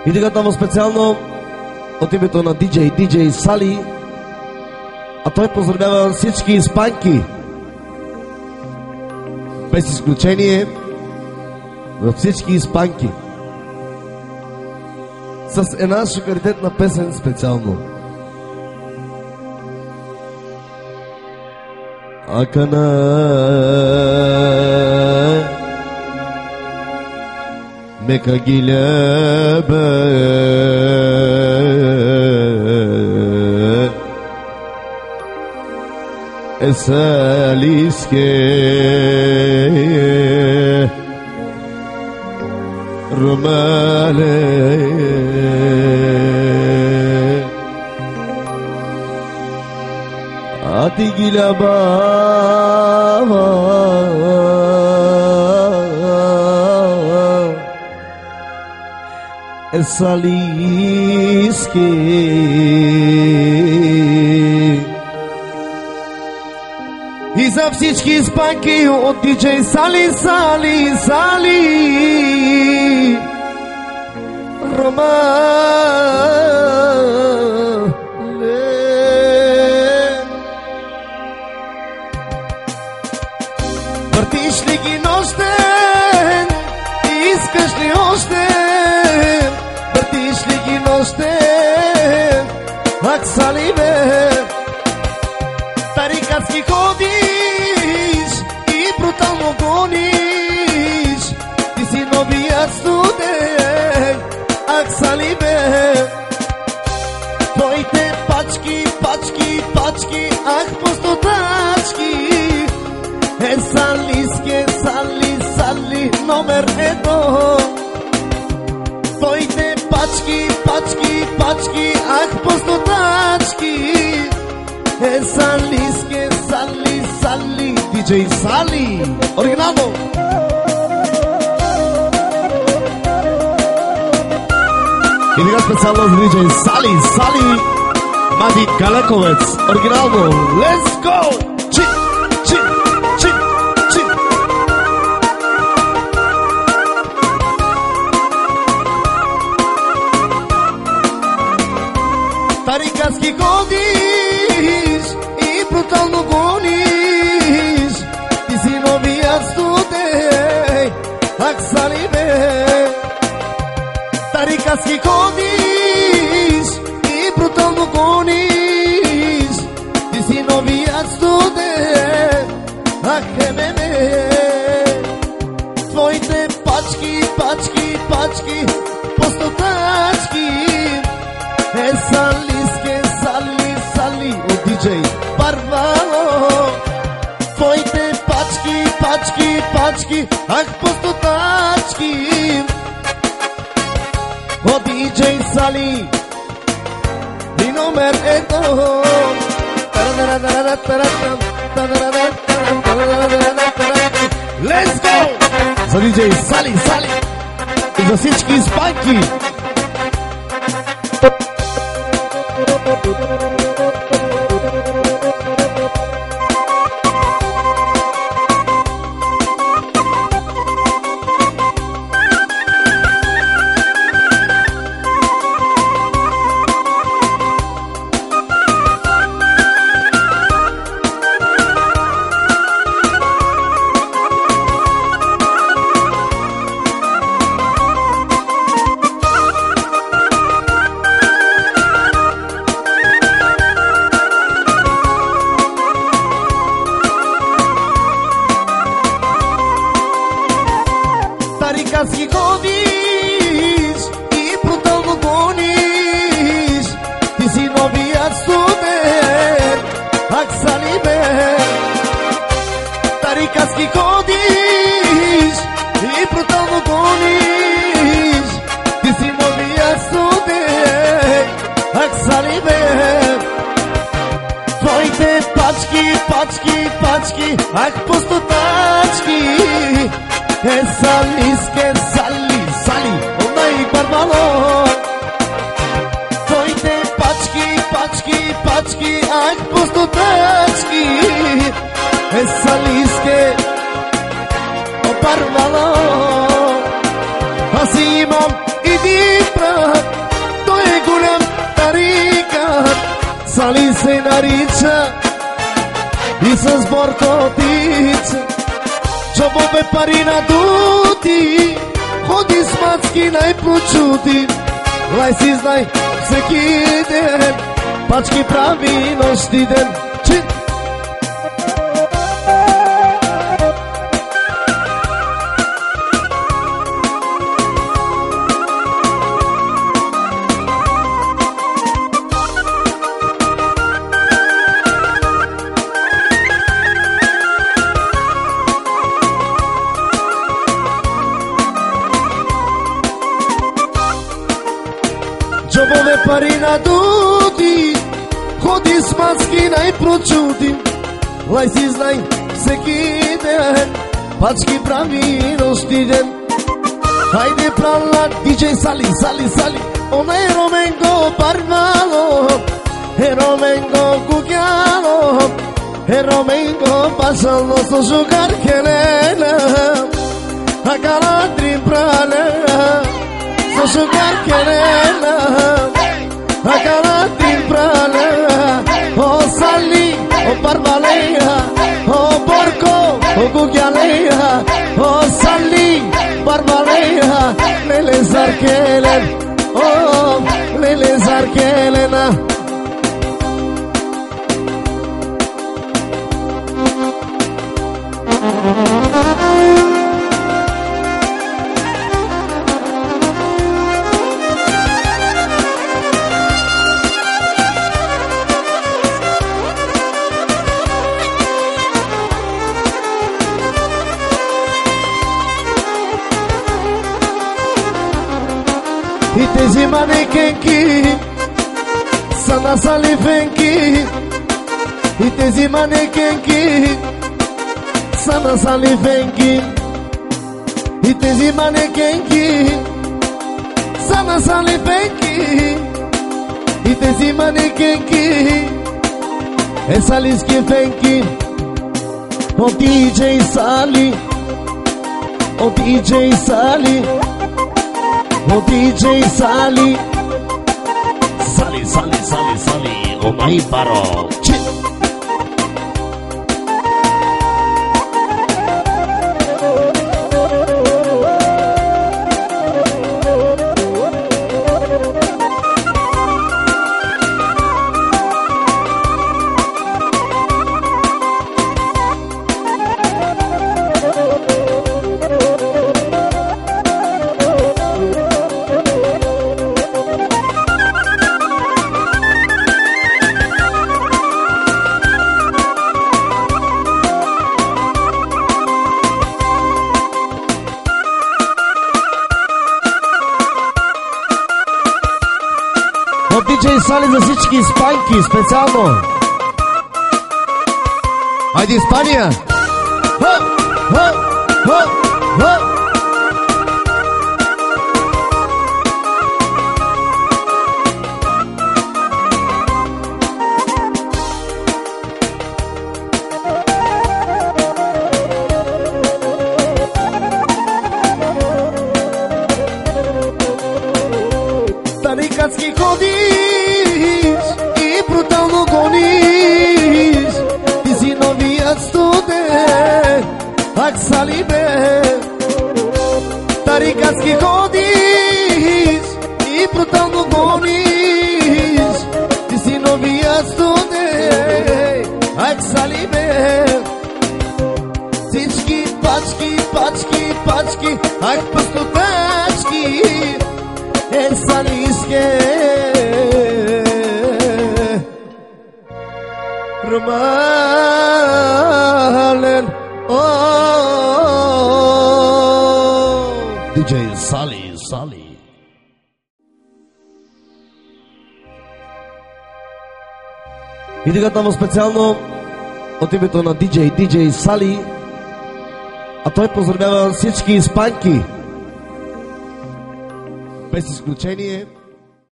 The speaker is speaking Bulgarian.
И така това специално от името на диджей Сали, а той поздравява всички испанки, без изключение, във всички испанки, с една шикаритетна песен специално. Акана Meka gilebe Esaliske Rumale Ati gileba Esaliske И за всички испанки от диджей Сали, Сали, Сали Ромале. Въртиш ли ги нощен? Искаш ли още? Въртиш ли ги нощен? Ак Сали бе, тарикатски ходиш и брутално гониш. Ти си новият студент, ак Сали бе. Твоите пачки, пачки, пачки, ах пустотачки. Салиске, Сали, Сали, номер едно. Твоите пачки, пачки, пачки, ах пустотачки. Салиске, Сали, Сали, диджей Сали, оригинално. И сега специално за диджей Сали, Сали, Мади Калековец, оригинално. Let's go! Чин, чин, чин, чин. Тарикатски ходиш и брутално гониш. Ти си новият студент, ак Сали бе. Тарикатски ходиш и брутално гониш. Ти си новият студент, ак хемеме. Твоите пачки, пачки, пачки, пустотачки. Салиске, Сали, Сали, от диджей Барвало. Твоите пачки, пачки, пачки, ах пустотачки. От диджей Сали и номер едно. Let's go! За диджей Сали, Сали и за всички испанки. Тарикатски ходиш и брутално гониш. Ти си новият студент, ак Сали бе. Тарикатски ходиш и брутално гониш. Ти си новият студент, ак Сали бе. Твоите пачки, пачки, пачки, ах пустотачки. Салиске, Сали, Сали, онай Барвало. Твоите пачки, пачки, пачки, ах пустотачки. Салиске, Барвало. Аз имам един брат, се нарича и с боркотица. Чобове пари надути, ходи с мацки най-прочути. Лай си знай всеки ден, пачки прави нощи ден. Джобове пари надути, ходи с маски най-прочути. Лай си знай всеки ден, пачки прави нощи ден. Хайде прала диджей Сали, Сали, Сали. Она е Роменго Барвало, е Роменго Кукяло, е Роменго Пасало со жугар келена. А калатрин пралена со жугар келена. A calatin pralea, o Sali, o Barbalea, o Porco, o Cucchialea, o Sali, Barbalea, Lele Zarkelen, oh, Lele Zarkelena. И тези манекенки са на салифенки. И тези манекенки са на салифенки. И тези манекенки са на салифенки. И тези манекенки е салиски фенки. О диджей Сали, о диджей Сали, o DJ Sali, Sali, Sali, Sali, Sali, o mai paro. От диджей Сали за всички испанки, специално. Айде Испания! Ха! Ха! Ха! Ха! Тарикатски ходиш и брутално гониш. Ти си новият студент, ак Сали бе. Тарикатски ходиш и брутално гониш. Ти си новият студент, ак Сали бе. Всички пачки, пачки, пачки, ак пъстотачки. Е салиске Ромален, диджей Сали, Сали. И така там специално от името на диджей Сали, а той поздравява всички испанки без изключение.